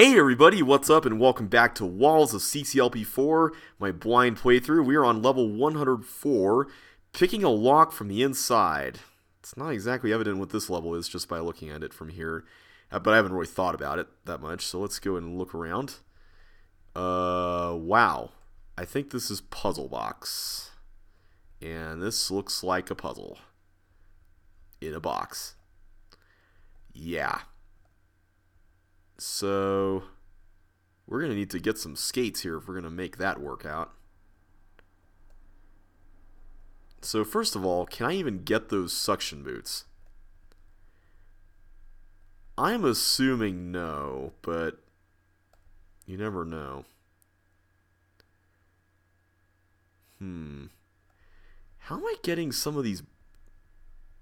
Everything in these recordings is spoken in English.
Hey everybody, what's up and welcome back to Walls of CCLP4, my blind playthrough. We are on level 104, picking a lock from the inside. It's not exactly evident what this level is just by looking at it from here, but I haven't really thought about it that much, so let's go and look around. Wow. I think this is Puzzle Box. And this looks like a puzzle. In a box. Yeah. So, we're going to need to get some skates here if we're going to make that work out. So first of all, can I even get those suction boots? I'm assuming no, but you never know. How am I getting some of these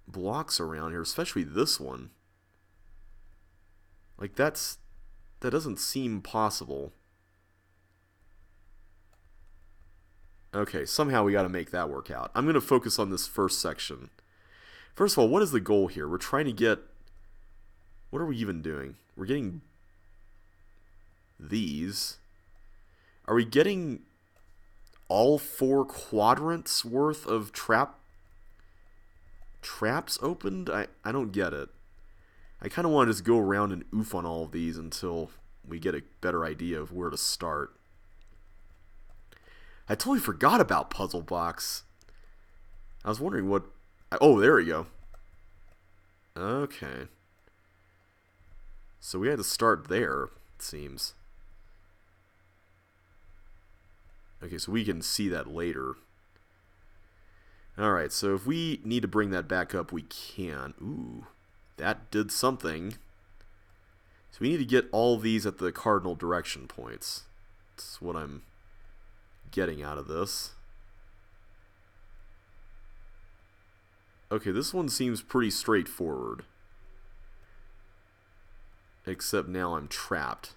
blocks around here, especially this one? Like that doesn't seem possible. Okay, somehow we got to make that work out. I'm going to focus on this first section. First of all, what is the goal here? We're trying to get... What are we even doing? We're getting these. Are we getting all 4 quadrants worth of traps opened? I don't get it. I kind of want to just go around and oof on all of these until we get a better idea of where to start. I totally forgot about Puzzle Box. I was wondering what... Oh, there we go. Okay. So we had to start there, it seems. Okay, so we can see that later. Alright, so if we need to bring that back up, we can. Ooh, that did something. So we need to get all these at the cardinal direction points. That's what I'm getting out of this. Okay, this one seems pretty straightforward. Except now I'm trapped.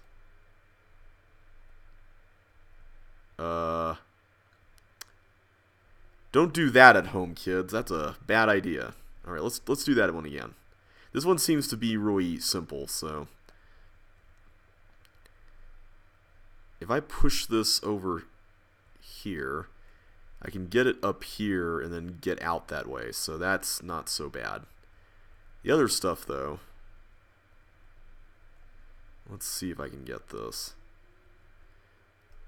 Don't do that at home, kids. That's a bad idea. Alright, let's do that one again. This one seems to be really simple, so... If I push this over here, I can get it up here and then get out that way, so that's not so bad. The other stuff, though... Let's see if I can get this.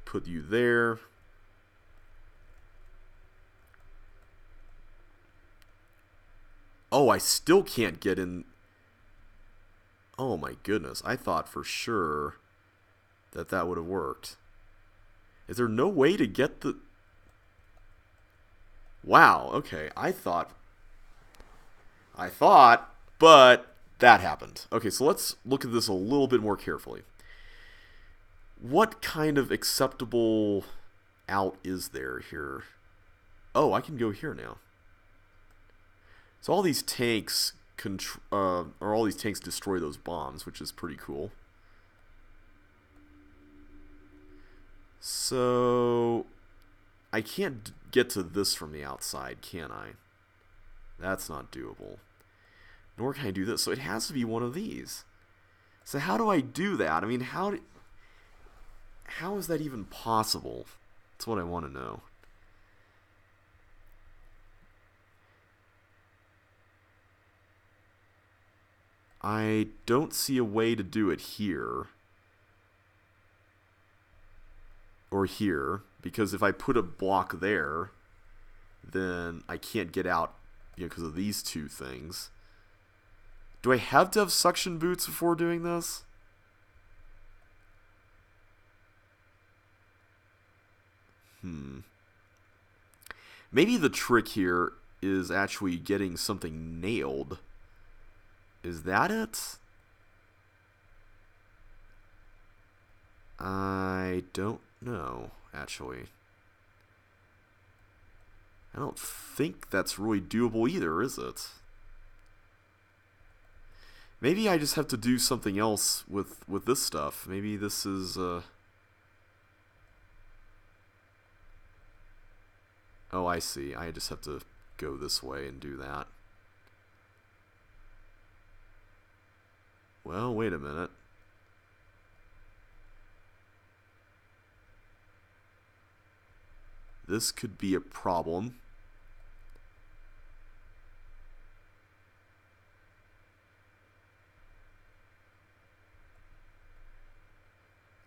Put you there. Oh, I still can't get in. Oh my goodness. I thought for sure that would have worked. Is there no way to get the... Wow, okay. I thought, but that happened. Okay, so let's look at this a little bit more carefully. What kind of acceptable out is there here? Oh, I can go here now. So all these tanks destroy those bombs, which is pretty cool. So I can't get to this from the outside, can I? That's not doable. Nor can I do this. So it has to be one of these. So how do I do that? I mean, how is that even possible? That's what I want to know. I don't see a way to do it here. Or here. Because if I put a block there, then I can't get out, because of these two things. Do I have to have suction boots before doing this? Maybe the trick here is actually getting something nailed. Is that it? I don't know, actually. I don't think that's really doable either, is it? Maybe I just have to do something else with this stuff. Maybe this is... Oh, I see. I just have to go this way and do that. Well, wait a minute. This could be a problem.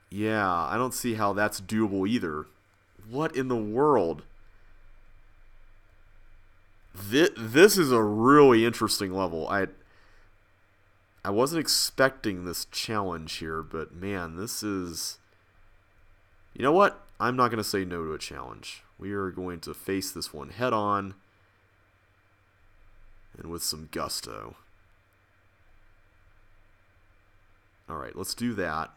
Yeah, I don't see how that's doable either. What in the world? This is a really interesting level. I wasn't expecting this challenge here, but man, this is... You know what? I'm not going to say no to a challenge. We are going to face this one head on and with some gusto. Alright, let's do that.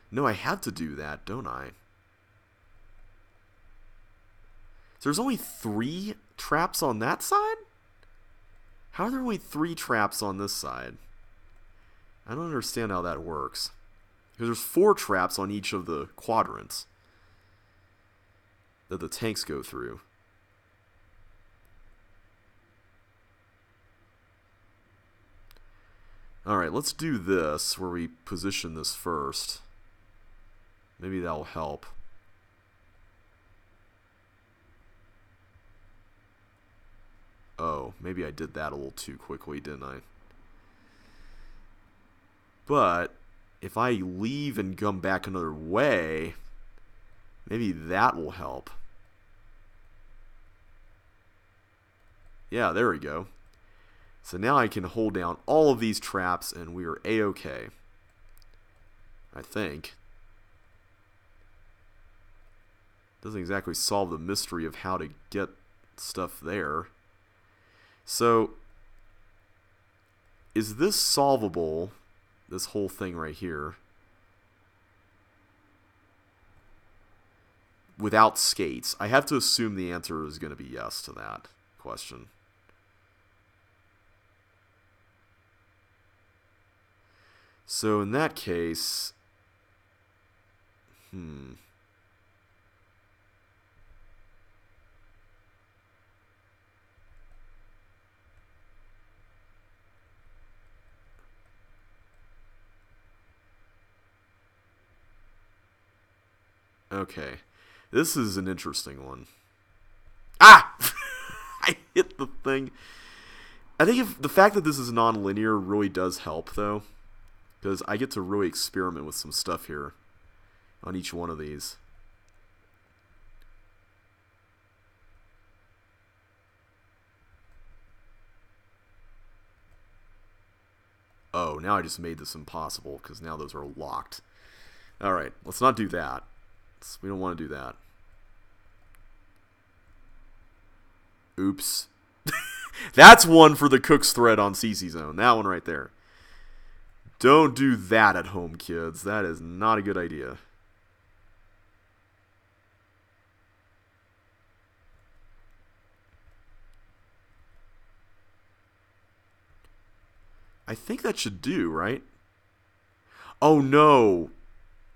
No, I have to do that, don't I? So there's only 3 traps on that side? How are there only 3 traps on this side? I don't understand how that works. Because there's 4 traps on each of the quadrants that the tanks go through. Alright, let's do this, where we position this first. Maybe that'll help. Oh, maybe I did that a little too quickly, didn't I? But if I leave and come back another way, maybe that will help. Yeah, there we go. So now I can hold down all of these traps and we are A-okay. I think. Doesn't exactly solve the mystery of how to get stuff there. So, is this solvable, this whole thing right here, without skates? I have to assume the answer is going to be yes to that question. So in that case, okay, this is an interesting one. Ah! I hit the thing. I think if the fact that this is non-linear really does help, though, because I get to really experiment with some stuff here on each one of these. Oh, now I just made this impossible, because now those are locked. Alright, let's not do that. We don't want to do that. Oops. That's one for the Cook's thread on CC Zone. That one right there. Don't do that at home, kids. That is not a good idea. I think that should do, right? Oh, no.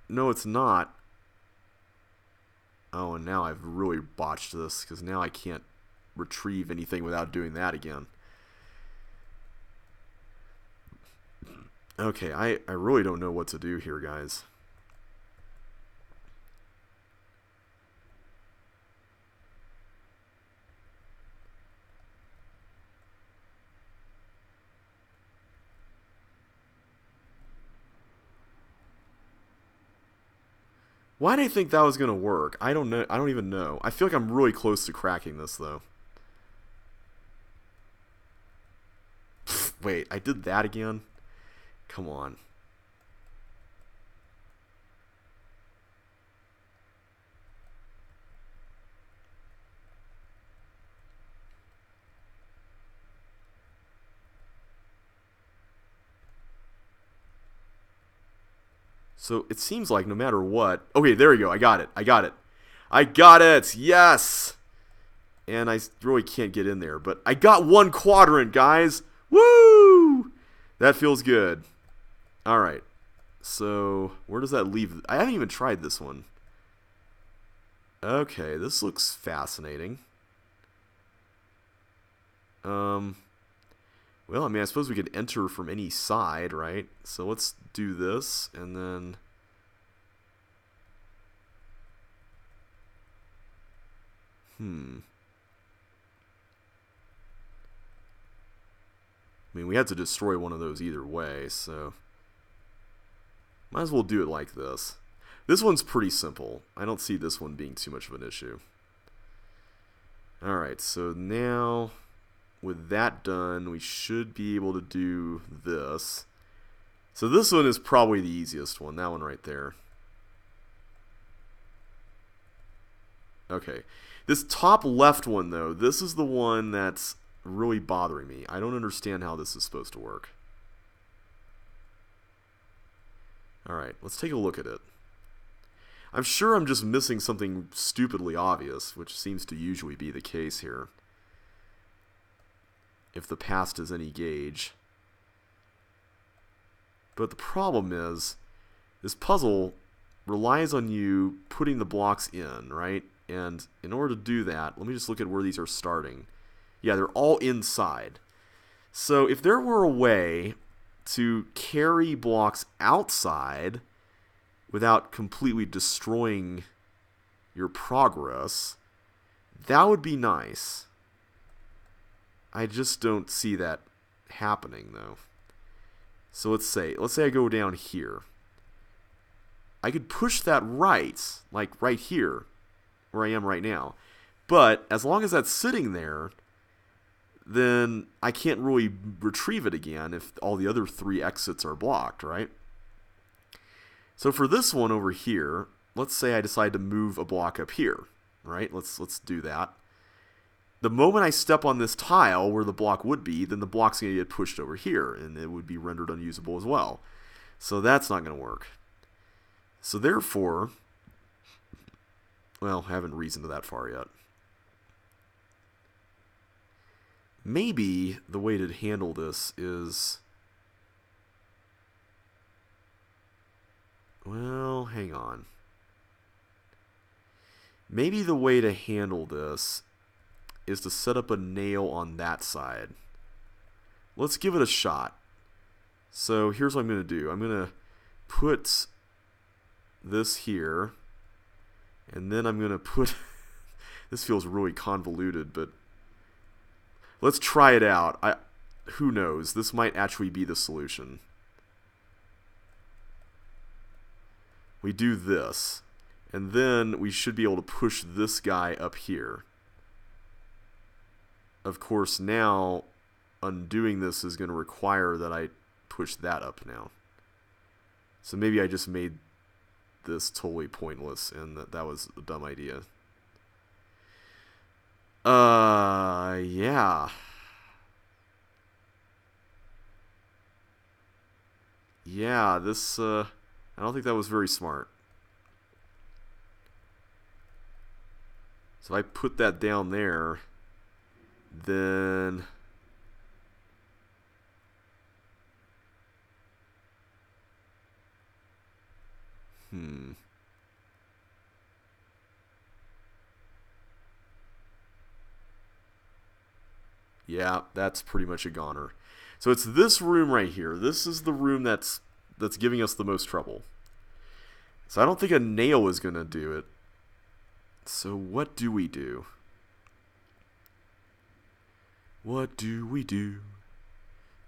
No, it's not. Oh, and now I've really botched this, because now I can't retrieve anything without doing that again. Okay, I really don't know what to do here, guys. Why did I think that was going to work? I don't know. I don't even know. I feel like I'm really close to cracking this, though. Wait, I did that again? Come on. So it seems like no matter what... Okay, there we go. I got it. I got it. I got it. Yes. And I really can't get in there. But I got one quadrant, guys. Woo! That feels good. All right. So where does that leave? I haven't even tried this one. Okay, this looks fascinating. Well, Well, I mean, I suppose we could enter from any side, right? So let's do this, and then... I mean, we had to destroy one of those either way, so... Might as well do it like this. This one's pretty simple. I don't see this one being too much of an issue. Alright, so now... with that done, we should be able to do this. So this one is probably the easiest one, that one right there. Okay, this top left one though, this is the one that's really bothering me. I don't understand how this is supposed to work. Alright, let's take a look at it. I'm sure I'm just missing something stupidly obvious, which seems to usually be the case here, if the past is any gauge. But the problem is, this puzzle relies on you putting the blocks in, right? And in order to do that, let me just look at where these are starting. Yeah, they're all inside. So if there were a way to carry blocks outside without completely destroying your progress, that would be nice. I just don't see that happening, though. So let's say I go down here. I could push that right, like right here, where I am right now. But as long as that's sitting there, then I can't really retrieve it again if all the other 3 exits are blocked, right? So for this one over here, let's say I decide to move a block up here, right? Let's do that. The moment I step on this tile where the block would be, then the block's going to get pushed over here, and it would be rendered unusable as well. So that's not going to work. So therefore, well, I haven't reasoned that far yet. Maybe the way to handle this is... well, hang on. Maybe the way to handle this is to set up a nail on that side. Let's give it a shot. So here's what I'm going to do. I'm going to put this here, and then I'm going to put... this feels really convoluted, but let's try it out. Who knows? This might actually be the solution. We do this, and then we should be able to push this guy up here. Of course, now undoing this is going to require that I push that up now. So maybe I just made this totally pointless, and that was a dumb idea. Yeah. Yeah, this, I don't think that was very smart. So if I put that down there, then... yeah, that's pretty much a goner. So it's this room right here. This is the room that's giving us the most trouble. So I don't think a nail is going to do it. So what do we do? What do we do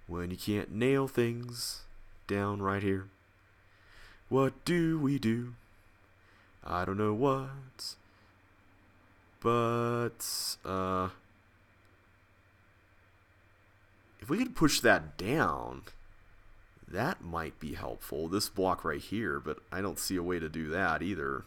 when you can't nail things down right here? What do we do? I don't know what. But, if we could push that down, that might be helpful. This block right here, but I don't see a way to do that either.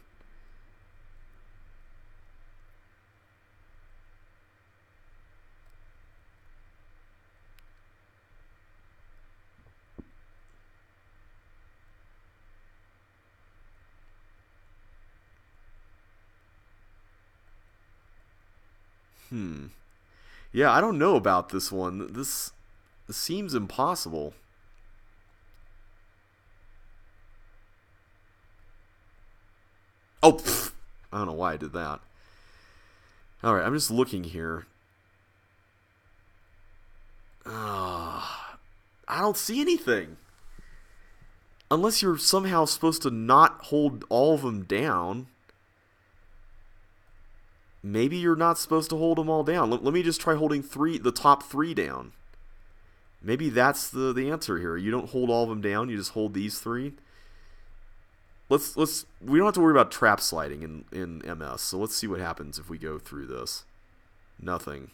Yeah, I don't know about this one. This seems impossible. Oh, pfft. I don't know why I did that. Alright, I'm just looking here. I don't see anything. Unless you're somehow supposed to not hold all of them down. Maybe you're not supposed to hold them all down. Let me just try holding the top 3 down. Maybe that's the answer here. You don't hold all of them down, you just hold these 3. We don't have to worry about trap sliding in MS, so let's see what happens if we go through this. Nothing.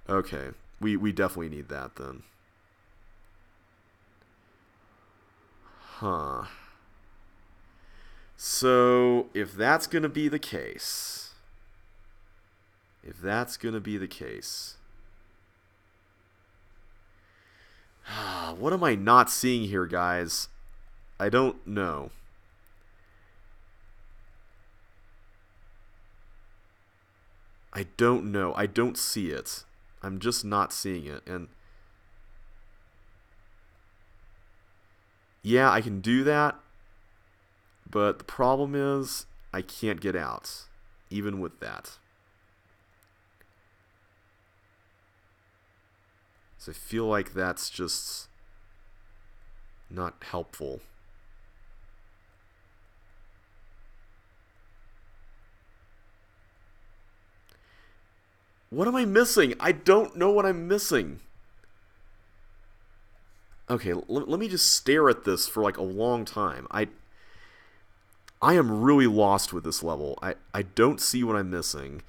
Okay, we definitely need that then. Huh. So, if that's going to be the case, what am I not seeing here, guys? I don't know. I don't know. I don't see it. I'm just not seeing it. And yeah, I can do that. But the problem is I can't get out, even with that. So I feel like that's just not helpful. What am I missing? I don't know what I'm missing. Okay, let me just stare at this for like a long time. I am really lost with this level. I don't see what I'm missing.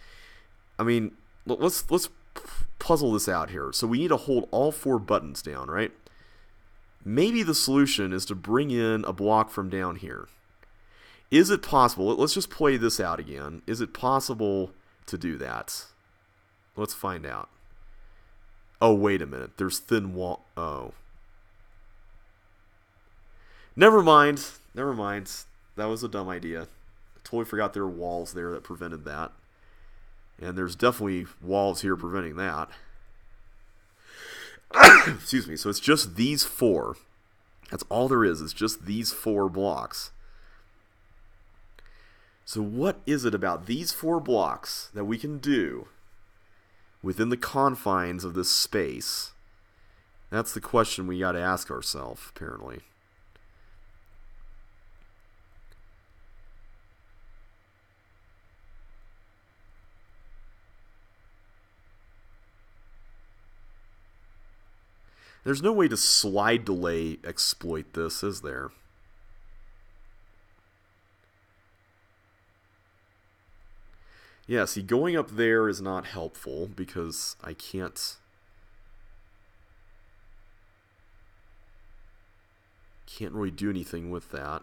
I mean, let's puzzle this out here. So we need to hold all 4 buttons down, right? Maybe the solution is to bring in a block from down here. Is it possible? Let's just play this out again. Is it possible to do that? Let's find out. Oh, wait a minute. There's thin wall. Oh. Never mind. Never mind. That was a dumb idea. I totally forgot there were walls there that prevented that. And there's definitely walls here preventing that. Excuse me. So it's just these 4. That's all there is. It's just these 4 blocks. So what is it about these 4 blocks that we can do within the confines of this space? That's the question we got to ask ourselves, apparently. There's no way to slide delay exploit this, is there? Yeah, see, going up there is not helpful because I can't really do anything with that.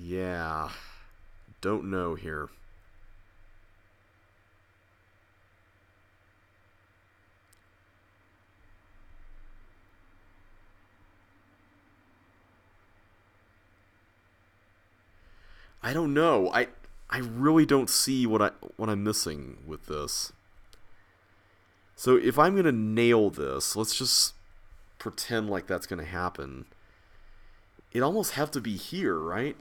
Yeah. Don't know here. I don't know. I really don't see what I'm missing with this. So if I'm going to nail this, let's just pretend like that's going to happen. It almost have to be here, right?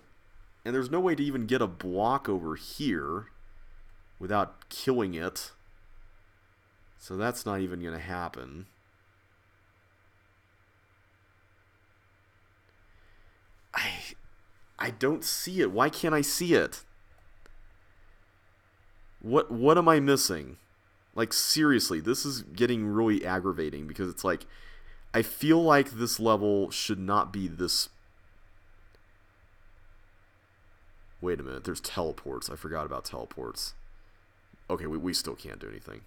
And there's no way to even get a block over here without killing it. So that's not even going to happen. I don't see it. Why can't I see it? What am I missing? Like, seriously, this is getting really aggravating because it's like I feel like this level should not be this. Wait a minute, there's teleports. I forgot about teleports. Okay, we still can't do anything.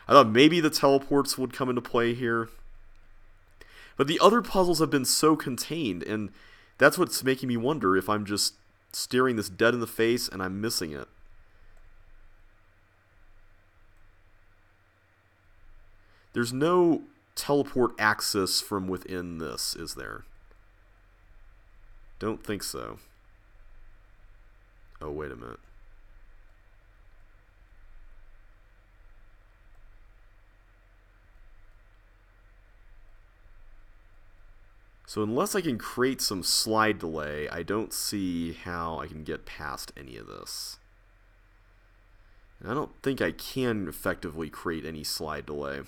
I thought maybe the teleports would come into play here. But the other puzzles have been so contained, and that's what's making me wonder if I'm just staring this dead in the face and I'm missing it. There's no teleport access from within this, is there? Don't think so. Oh, wait a minute. So unless I can create some slide delay, I don't see how I can get past any of this. And I don't think I can effectively create any slide delay.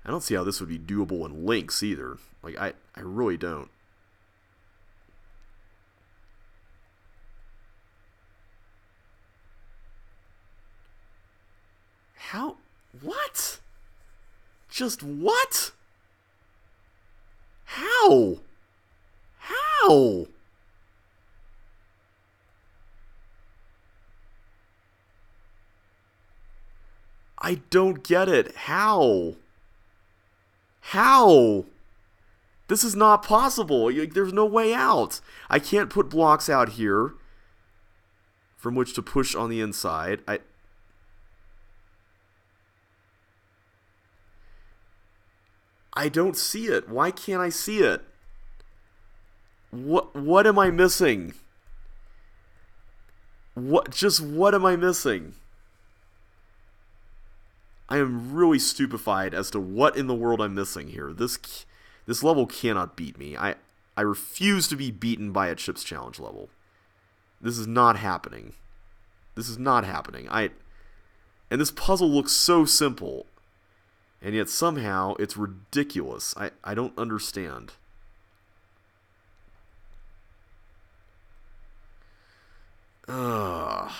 I don't see how this would be doable in links either. Like, I really don't. How? What? Just what? How? How? I don't get it. How? How? This is not possible. There's no way out. I can't put blocks out here from which to push on the inside. I don't see it. Why can't I see it? What am I missing? What am I missing? I am really stupefied as to what in the world I'm missing here. This level cannot beat me. I refuse to be beaten by a Chips Challenge level. This is not happening. This is not happening. And this puzzle looks so simple. And yet somehow it's ridiculous. I don't understand. Ugh.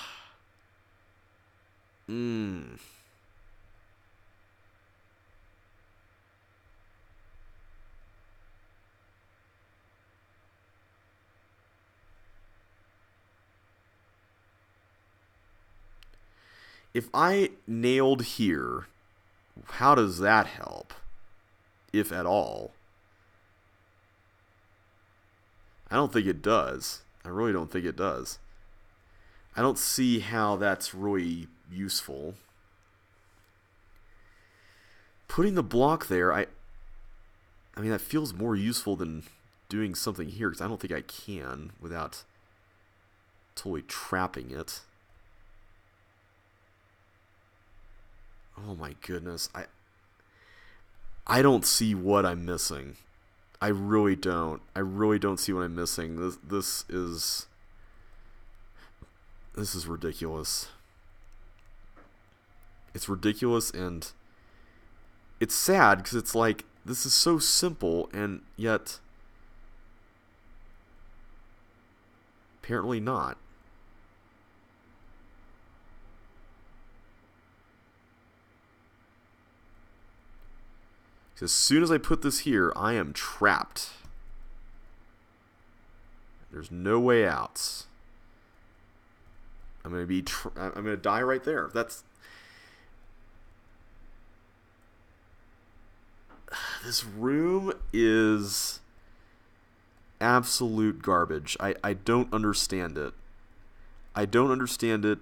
If I nailed here, how does that help? If at all. I don't think it does. I really don't think it does. I don't see how that's really useful. Putting the block there, I mean, that feels more useful than doing something here, because I don't think I can without totally trapping it. Oh my goodness, I don't see what I'm missing. I really don't. I really don't see what I'm missing. This is ridiculous. It's ridiculous, and it's sad because it's like, this is so simple, and yet apparently not. As soon as I put this here, I am trapped. There's no way out. I'm gonna die right there. This room is absolute garbage. I don't understand it. I don't understand it.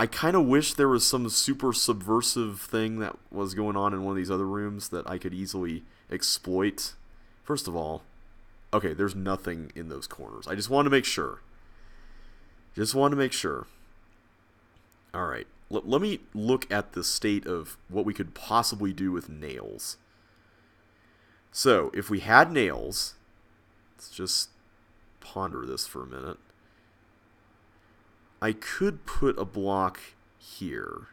I kind of wish there was some super subversive thing that was going on in one of these other rooms that I could easily exploit. First of all, okay, there's nothing in those corners. I just wanted to make sure. Just wanted to make sure. Alright, let me look at the state of what we could possibly do with nails. So, if we had nails, let's just ponder this for a minute. I could put a block here,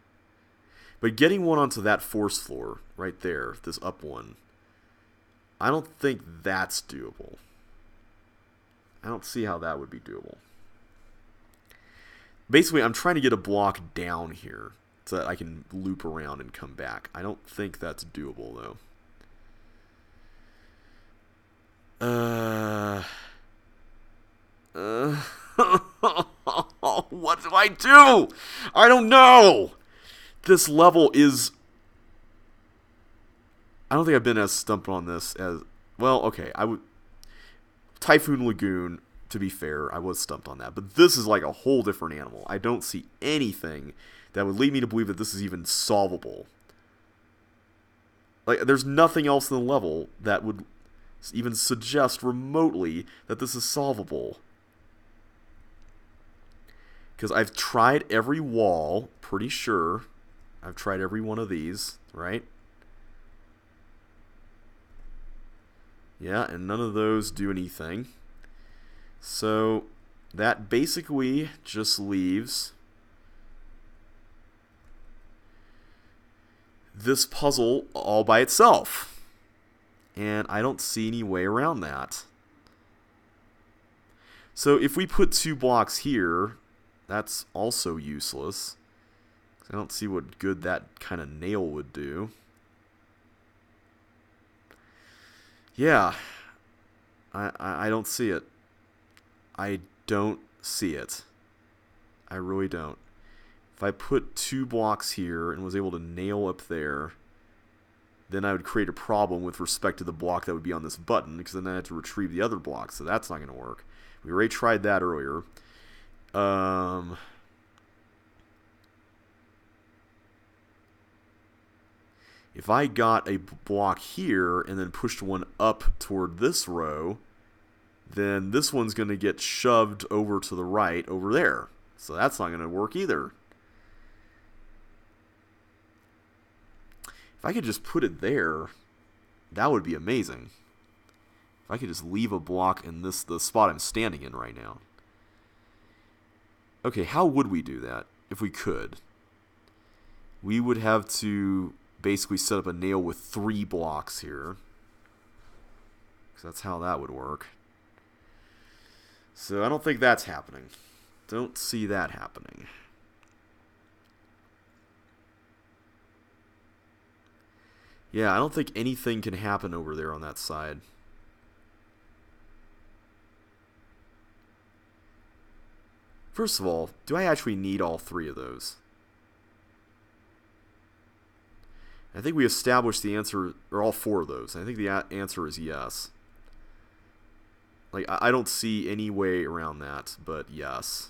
but getting one onto that force floor right there, this up one, I don't think that's doable. I don't see how that would be doable. Basically, I'm trying to get a block down here so that I can loop around and come back. I don't think that's doable, though. What do I do? I don't know. This level is... I don't think I've been as stumped on this as... Well, okay, Typhoon Lagoon, to be fair, I was stumped on that. But this is like a whole different animal. I don't see anything that would lead me to believe that this is even solvable. Like, there's nothing else in the level that would even suggest remotely that this is solvable. Because I've tried every wall, pretty sure. I've tried every one of these, right? Yeah, and none of those do anything. So that basically just leaves this puzzle all by itself. And I don't see any way around that. So if we put 2 blocks here, that's also useless. I don't see what good that kind of nail would do. Yeah, I don't see it. I don't see it. I really don't. If I put 2 blocks here and was able to nail up there, then I would create a problem with respect to the block that would be on this button, because then I have to retrieve the other block, so that's not going to work. We already tried that earlier. If I got a block here and then pushed one up toward this row, then this one's going to get shoved over to the right over there. So that's not going to work either. If I could just put it there, that would be amazing. If I could just leave a block in the spot I'm standing in right now. Okay, how would we do that if we could? We would have to basically set up a nail with 3 blocks here. Because that's how that would work. So I don't think that's happening. Don't see that happening. Yeah, I don't think anything can happen over there on that side. First of all, do I actually need all 3 of those? I think we established the answer, or all 4 of those. I think the answer is yes. Like, I don't see any way around that, but yes.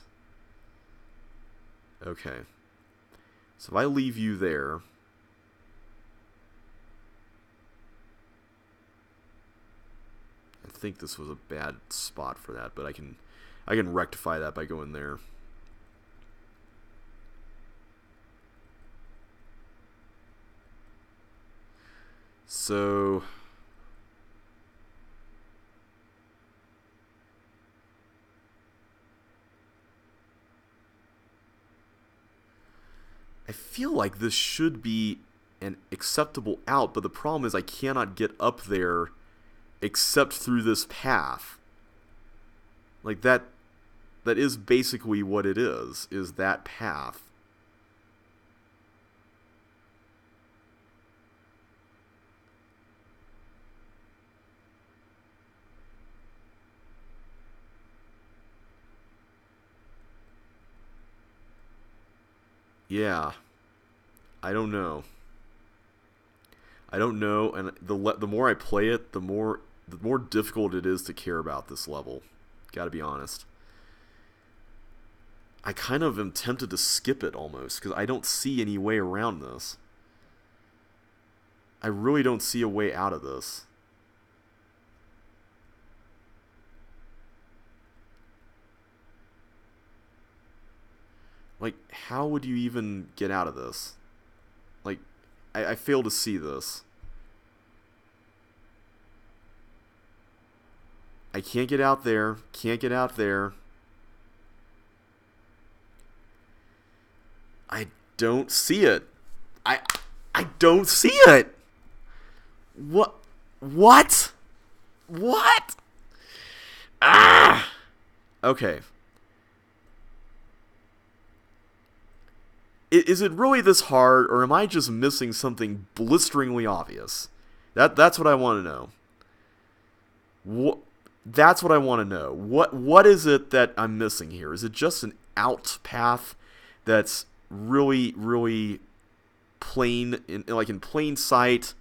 Okay. So if I leave you there, I think this was a bad spot for that, but I can rectify that by going there. So I feel like this should be an acceptable out, but the problem is I cannot get up there except through this path. Like that is basically what it is that path. Yeah. I don't know. I don't know, and the more I play it, the more difficult it is to care about this level. Gotta be honest. I kind of am tempted to skip it almost, because I don't see any way around this. I really don't see a way out of this. Like, how would you even get out of this? Like, I fail to see this. I can't get out there. Can't get out there. I don't see it. I don't see it. What? What? What? Ah! Okay. Is it really this hard, or am I just missing something blisteringly obvious? That's what I want to know. That's what I want to know. What is it that I'm missing here? Is it just an out path that's really, really plain, like in plain sight?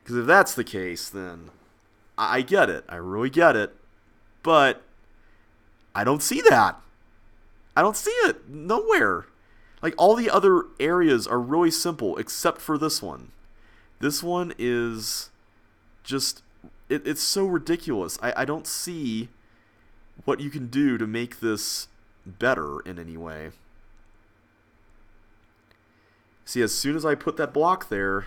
Because if that's the case, then I get it. I really get it. But I don't see that. I don't see it nowhere. Like, all the other areas are really simple except for this one. This one is just, it's so ridiculous. I don't see what you can do to make this better in any way. See, as soon as I put that block there,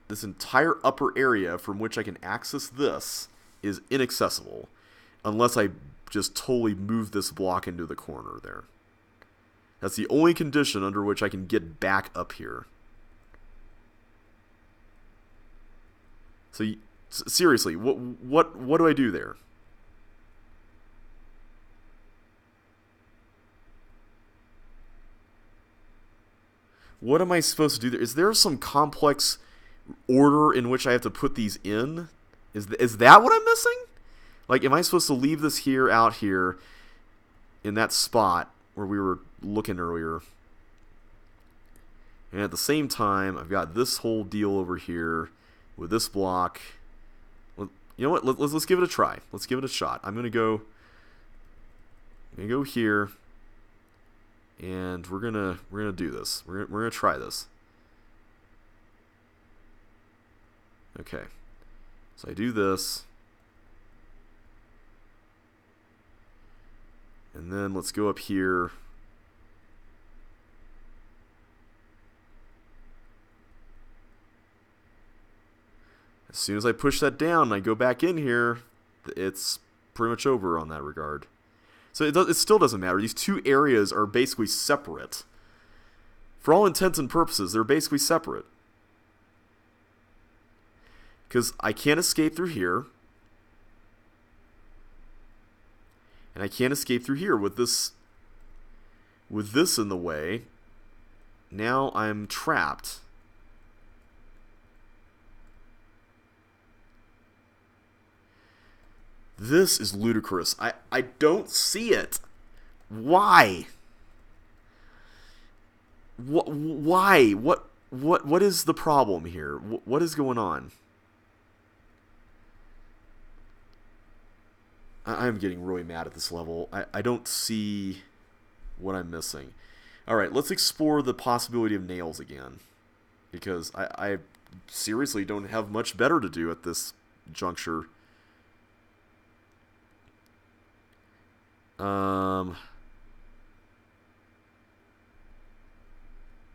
this entire upper area from which I can access this is inaccessible unless I just totally move this block into the corner there. That's the only condition under which I can get back up here. So seriously, what do I do there? What am I supposed to do there? Is there some complex order in which I have to put these in? Is that what I'm missing? Like, am I supposed to leave this here, out here, in that spot where we were looking earlier? And at the same time, I've got this whole deal over here with this block. You know what? Let's give it a try. Let's give it a shot. I'm gonna go here, and we're gonna do this. We're gonna try this. Okay. So I do this. And then let's go up here. As soon as I push that down and I go back in here, it's pretty much over on that regard. So it still doesn't matter. These two areas are basically separate. For all intents and purposes, they're basically separate. Because I can't escape through here. And I can't escape through here with this in the way. Now I'm trapped. This is ludicrous. I don't see it. Why? Why? What is the problem here? What is going on? I'm getting really mad at this level. I don't see what I'm missing. Alright, let's explore the possibility of nails again. Because I seriously don't have much better to do at this juncture.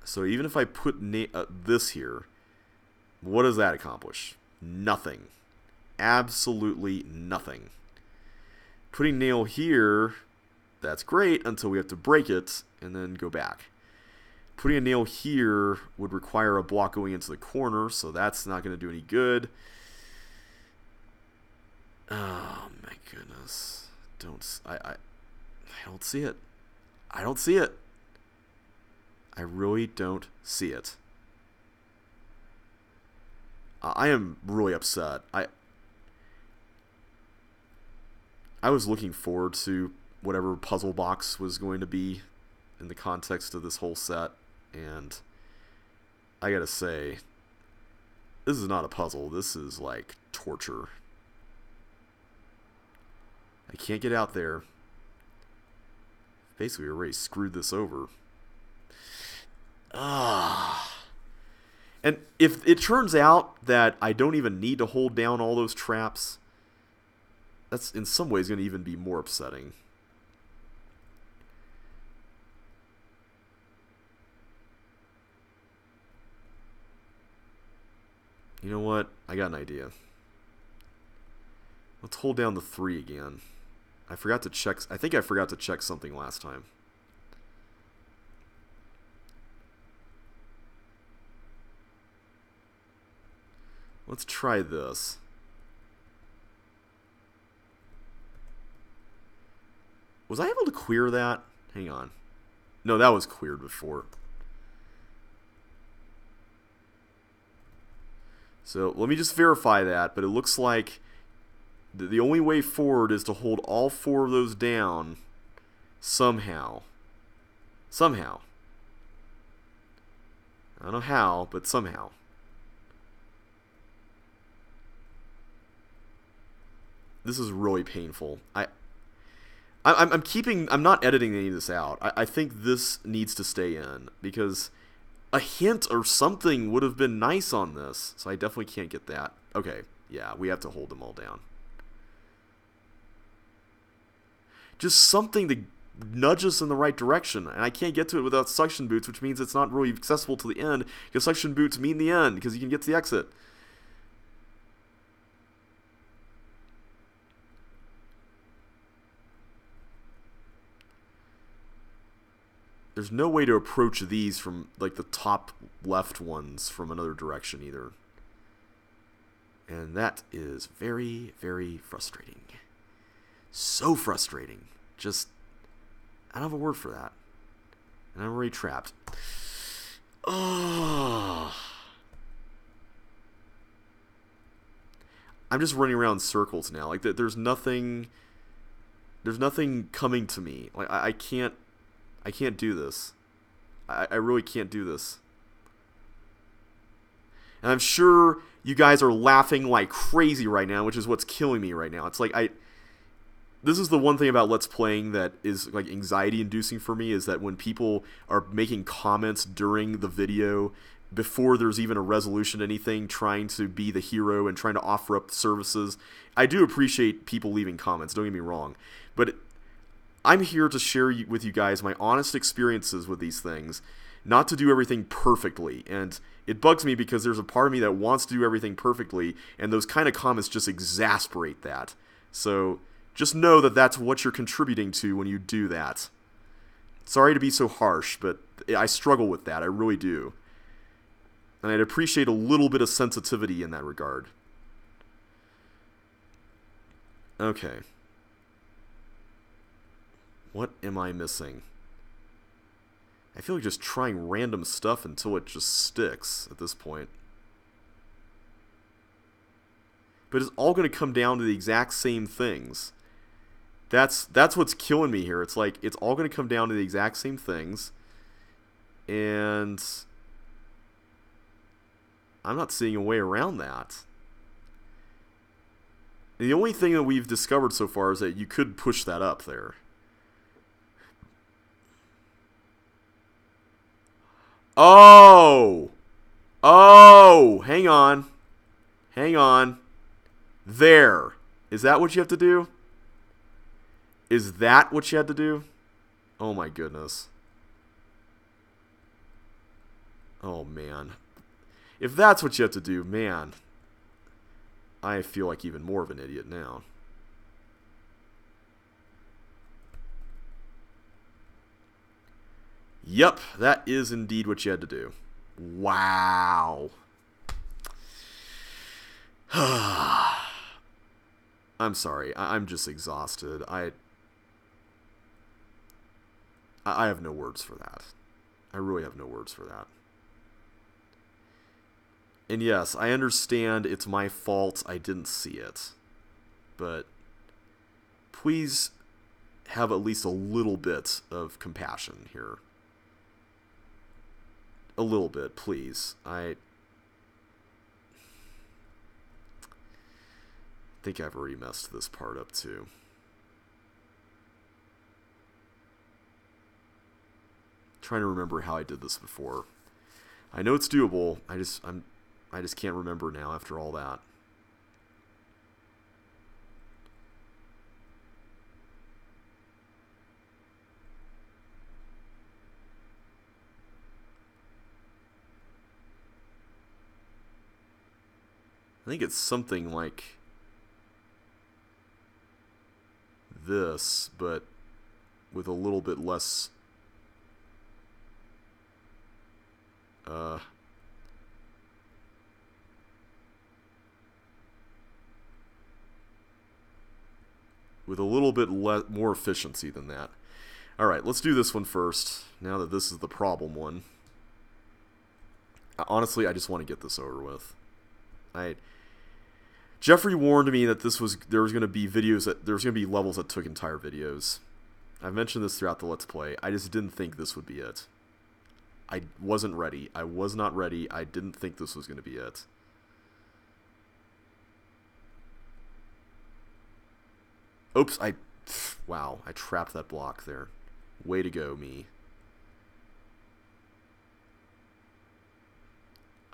So even if I put this here, what does that accomplish? Nothing. Absolutely nothing. Putting nail here, that's great until we have to break it and then go back. Putting a nail here would require a block going into the corner, so that's not going to do any good. Oh my goodness. I don't see it. I don't see it. I really don't see it. I am really upset. I was looking forward to whatever puzzle box was going to be in the context of this whole set, and I gotta say, this is not a puzzle. This is like torture. I can't get out there. Basically, we already screwed this over. And if it turns out that I don't even need to hold down all those traps, that's in some ways going to even be more upsetting. You know what? I got an idea. Let's hold down the 3 again. I forgot to check. I think I forgot to check something last time. Let's try this. Was I able to queer that? Hang on. No, that was queered before. So let me just verify that, but it looks like the only way forward is to hold all 4 of those down somehow. Somehow. I don't know how, but somehow. This is really painful. I'm not editing any of this out. I think this needs to stay in because a hint or something would have been nice on this. So I definitely can't get that. Okay, yeah, we have to hold them all down. Just something nudge us in the right direction, and I can't get to it without suction boots, which means it's not really accessible to the end, because suction boots mean the end, because you can get to the exit. There's no way to approach these from, like, the top left ones from another direction either. And that is very, very frustrating. So frustrating. Just, I don't have a word for that. And I'm already trapped. Oh. I'm just running around in circles now. Like, there's nothing coming to me. Like, I can't do this. I really can't do this. And I'm sure you guys are laughing like crazy right now, which is what's killing me right now. It's like, this is the one thing about Let's Playing that is like anxiety inducing for me, is that when people are making comments during the video before there's even a resolution to anything, trying to be the hero and trying to offer up services. I do appreciate people leaving comments, don't get me wrong, but I'm here to share with you guys my honest experiences with these things, not to do everything perfectly. And it bugs me because there's a part of me that wants to do everything perfectly, and those kind of comments just exasperate that. So just know that that's what you're contributing to when you do that. Sorry to be so harsh, but I struggle with that. I really do. And I'd appreciate a little bit of sensitivity in that regard. Okay. What am I missing? I feel like just trying random stuff until it just sticks at this point. But it's all going to come down to the exact same things. That's what's killing me here. It's like, it's all going to come down to the exact same things. And I'm not seeing a way around that. And the only thing that we've discovered so far is that you could push that up there. Oh! Oh! Hang on. Hang on. There. Is that what you have to do? Is that what you had to do? Oh my goodness. Oh man. If that's what you have to do, man, I feel like even more of an idiot now. Yep, that is indeed what you had to do. Wow. I'm sorry. I'm just exhausted. I have no words for that. I really have no words for that. And yes, I understand it's my fault I didn't see it. But please have at least a little bit of compassion here. A little bit, please. I think I've already messed this part up too. Trying to remember how I did this before. I know it's doable. I just can't remember now after all that. I think it's something like this, but with a little bit less with a little bit more efficiency than that. Alright, let's do this one first, now that this is the problem one. Honestly, I just want to get this over with. Jeffrey warned me that there was going to be levels that took entire videos. I've mentioned this throughout the Let's Play. I just didn't think this would be it. I wasn't ready. I was not ready. I didn't think this was going to be it. Oops, wow, I trapped that block there. Way to go, me.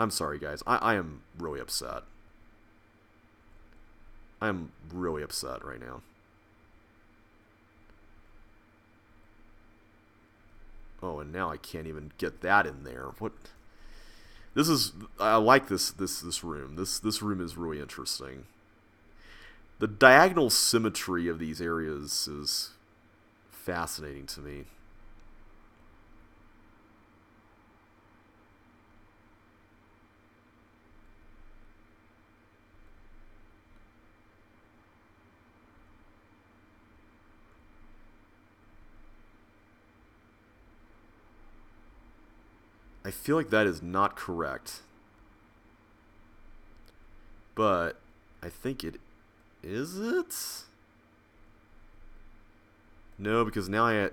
I'm sorry, guys. I am really upset. I'm really upset right now. Oh, and now I can't even get that in there. What? This is... I like this room. This room is really interesting. The diagonal symmetry of these areas is fascinating to me. I feel like that is not correct. But I think it is it? No, because now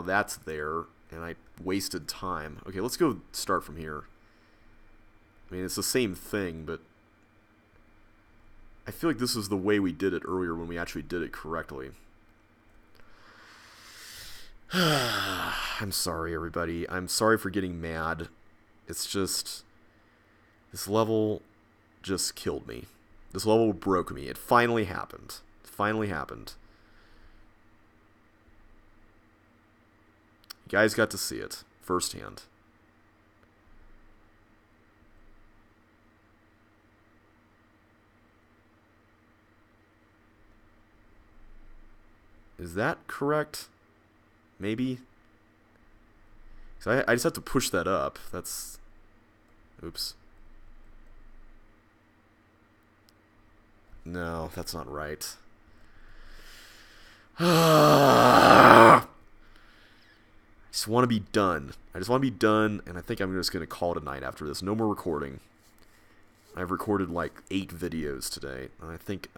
that's there and I wasted time. Okay, let's go start from here. I mean, it's the same thing, but I feel like this is the way we did it earlier when we actually did it correctly. I'm sorry, everybody. I'm sorry for getting mad. It's just... this level just killed me. This level broke me. It finally happened. It finally happened. You guys got to see it firsthand. Is that correct? Maybe? So I just have to push that up. That's... oops. No, that's not right. I just want to be done. I just want to be done, and I think I'm just going to call it a night after this. No more recording. I've recorded like 8 videos today, and I think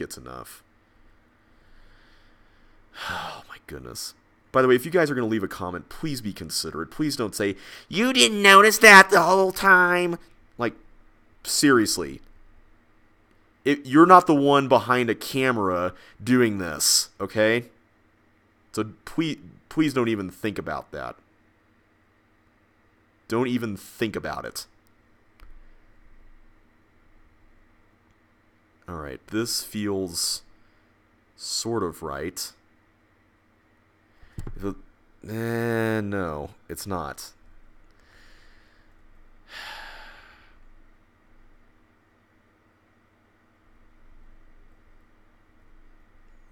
it's enough. Oh my goodness. By the way, if you guys are going to leave a comment, please be considerate. Please don't say, "You didn't notice that the whole time." Like, seriously. You're not the one behind a camera doing this, okay? So please don't even think about that. Don't even think about it. Alright, this feels sort of right. No, it's not.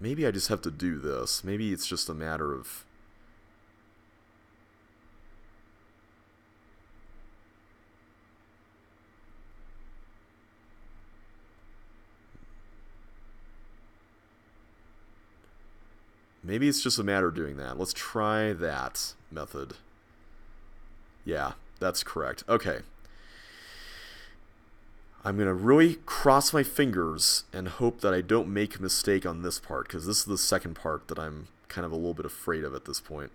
Maybe I just have to do this. Maybe it's just a matter of... maybe it's just a matter of doing that. Let's try that method. Yeah, that's correct. Okay. I'm going to really cross my fingers and hope that I don't make a mistake on this part, because this is the second part that I'm kind of a little bit afraid of at this point.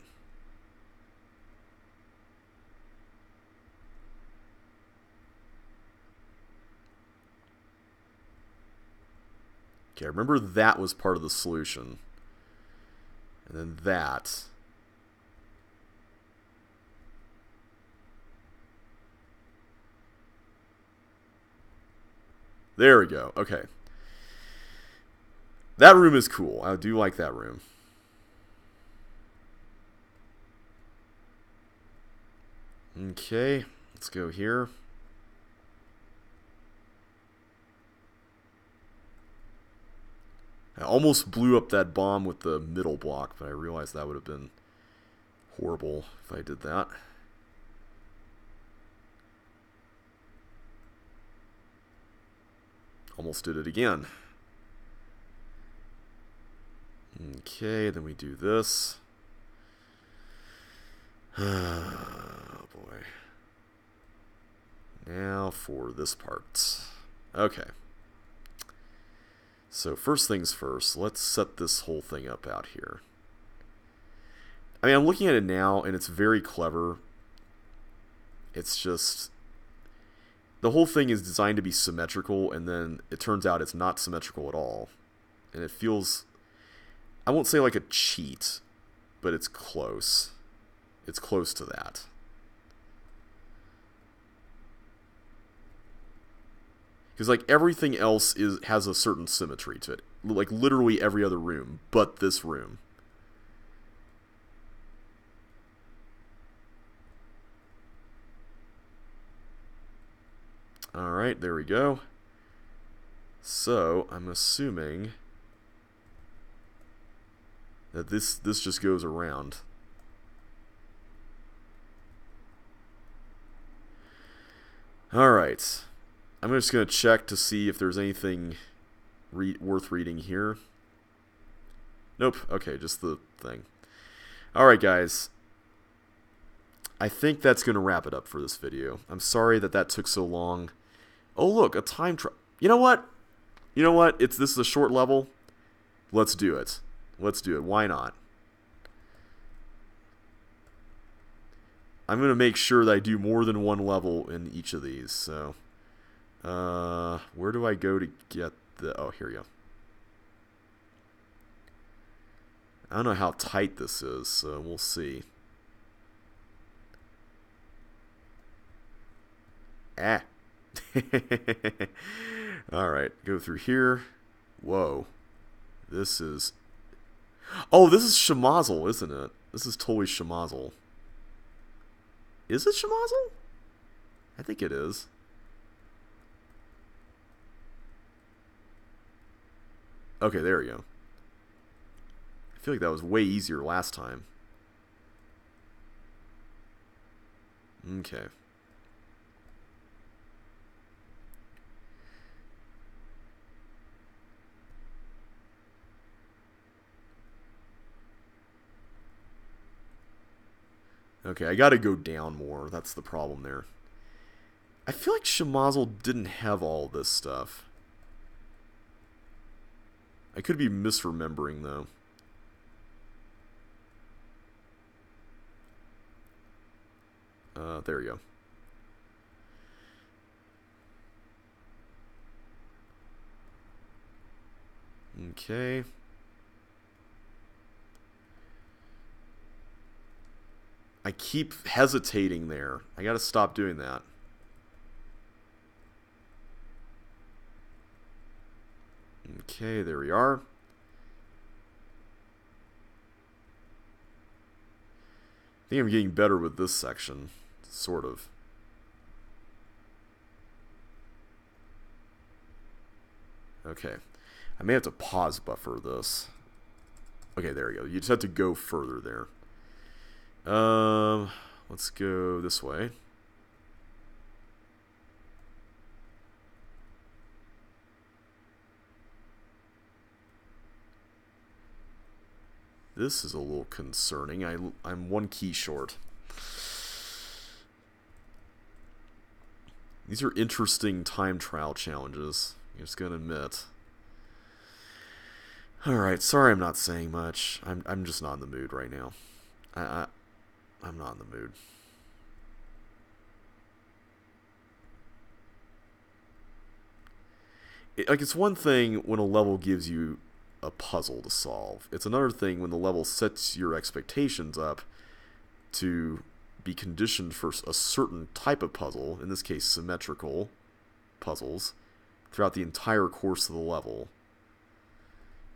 Okay, remember that was part of the solution. And then that. There we go. Okay. That room is cool. I do like that room. Okay. Let's go here. I almost blew up that bomb with the middle block, but I realized that would have been horrible if I did that. Almost did it again. Okay, then we do this. Oh boy. Now for this part. Okay. So first things first, let's set this whole thing up out here. I mean, I'm looking at it now, and it's very clever. It's just... the whole thing is designed to be symmetrical, and then it turns out it's not symmetrical at all. And it feels... I won't say like a cheat, but it's close. It's close to that. Because like everything else has a certain symmetry to it. Like literally every other room, but this room. Alright, there we go. So, I'm assuming that this just goes around. Alright. I'm just going to check to see if there's anything worth reading here. Nope. Okay, just the thing. Alright, guys. I think that's going to wrap it up for this video. I'm sorry that took so long. Oh, look, a time trial. You know what? You know what? This is a short level. Let's do it. Let's do it. Why not? I'm going to make sure that I do more than one level in each of these. So, where do I go to get the... Oh, here you go. I don't know how tight this is, so we'll see. Ah. Alright, go through here. Whoa. This is... Oh, this is Schmozzle, isn't it? This is totally Schmozzle. Is it Schmozzle? I think it is. Okay, there we go. I feel like that was way easier last time. Okay. Okay, I gotta go down more. That's the problem there. I feel like Schmozzle didn't have all this stuff. I could be misremembering, though. There we go. Okay. I keep hesitating there. I gotta stop doing that. Okay, there we are. I think I'm getting better with this section, sort of. Okay. I may have to pause buffer this. Okay, there we go. You just have to go further there. Let's go this way. This is a little concerning. I'm one key short. These are interesting time trial challenges. I'm just gonna admit. Alright, sorry I'm not saying much. I'm just not in the mood right now. I'm not in the mood. It's one thing when a level gives you a puzzle to solve. It's another thing when the level sets your expectations up to be conditioned for a certain type of puzzle, in this case symmetrical puzzles, throughout the entire course of the level.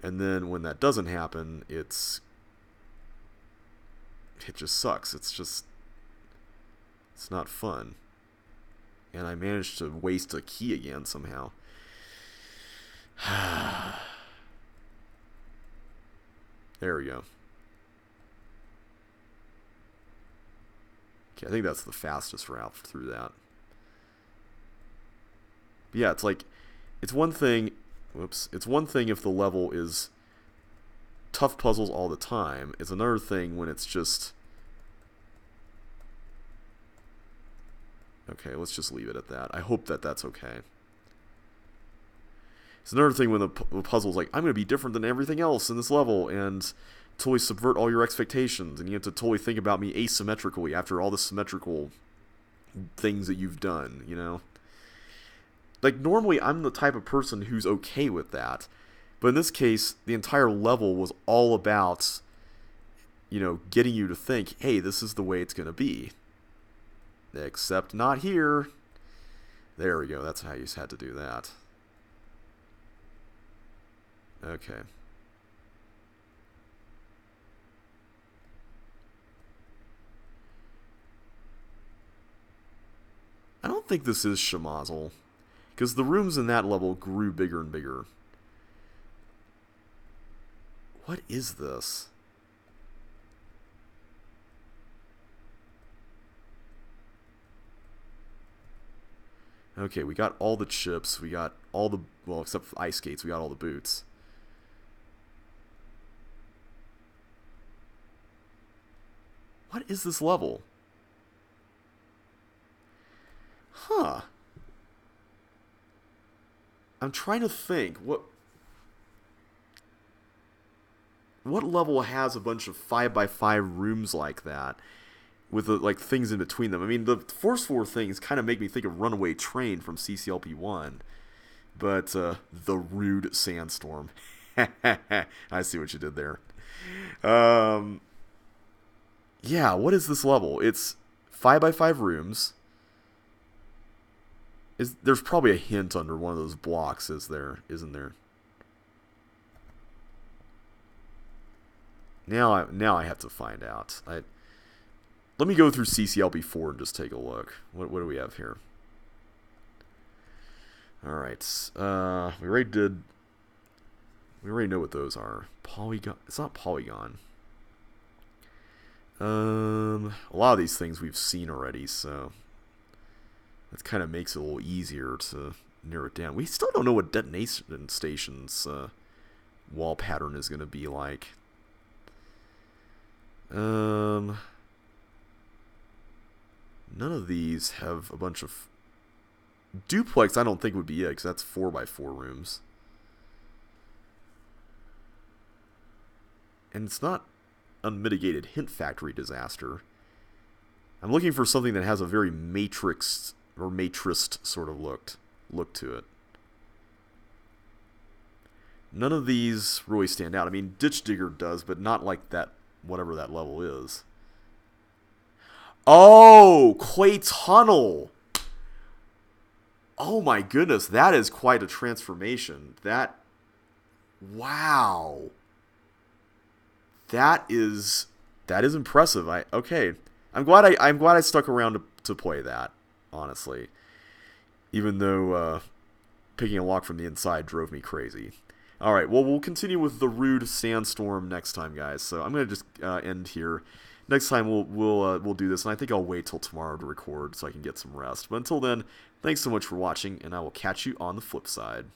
And then when that doesn't happen, it just sucks. It's not fun. And I managed to waste a key again somehow. There we go. Okay, I think that's the fastest route through that. But yeah, it's one thing, it's one thing if the level is tough puzzles all the time. It's another thing when it's just... Okay, let's just leave it at that. I hope that's okay. It's another thing when the puzzle's like, I'm going to be different than everything else in this level, and totally subvert all your expectations, and you have to totally think about me asymmetrically after all the symmetrical things that you've done, you know? Like, normally I'm the type of person who's okay with that, but in this case, the entire level was all about, you know, getting you to think, hey, this is the way it's going to be. Except not here. There we go, that's how you just had to do that. Okay. I don't think this is Schmozzle. Because the rooms in that level grew bigger and bigger. What is this? Okay, we got all the chips. We got all the... Well, except for ice skates, we got all the boots. What is this level? Huh. I'm trying to think. What level has a bunch of 5x5 rooms like that? With like things in between them. I mean, the Force 4 things kind of make me think of Runaway Train from CCLP4. But the rude sandstorm. I see what you did there. Yeah, what is this level? It's 5x5 rooms. There's probably a hint under one of those blocks, isn't there? Now I have to find out. Let me go through CCLP4 and just take a look. What do we have here? Alright. We already know what those are. Polygon. It's not Polygon. A lot of these things we've seen already, so that kind of makes it a little easier to narrow it down. We still don't know what detonation station's wall pattern is going to be like. None of these have a bunch of... Duplex I don't think would be it, because that's 4x4 rooms. And it's not unmitigated hint factory disaster. I'm looking for something that has a very matrixed or matriced sort of look to it. None of these really stand out. I mean, Ditch Digger does, but not like that, whatever that level is. Oh, Clay Tunnel. Oh my goodness, that is quite a transformation. Wow. That is impressive. Okay. I'm glad I stuck around to play that, honestly. Even though picking a lock from the inside drove me crazy. All right, well, we'll continue with the rude sandstorm next time, guys. So I'm gonna just end here. Next time we'll do this, and I think I'll wait till tomorrow to record so I can get some rest. But until then, thanks so much for watching, and I will catch you on the flip side.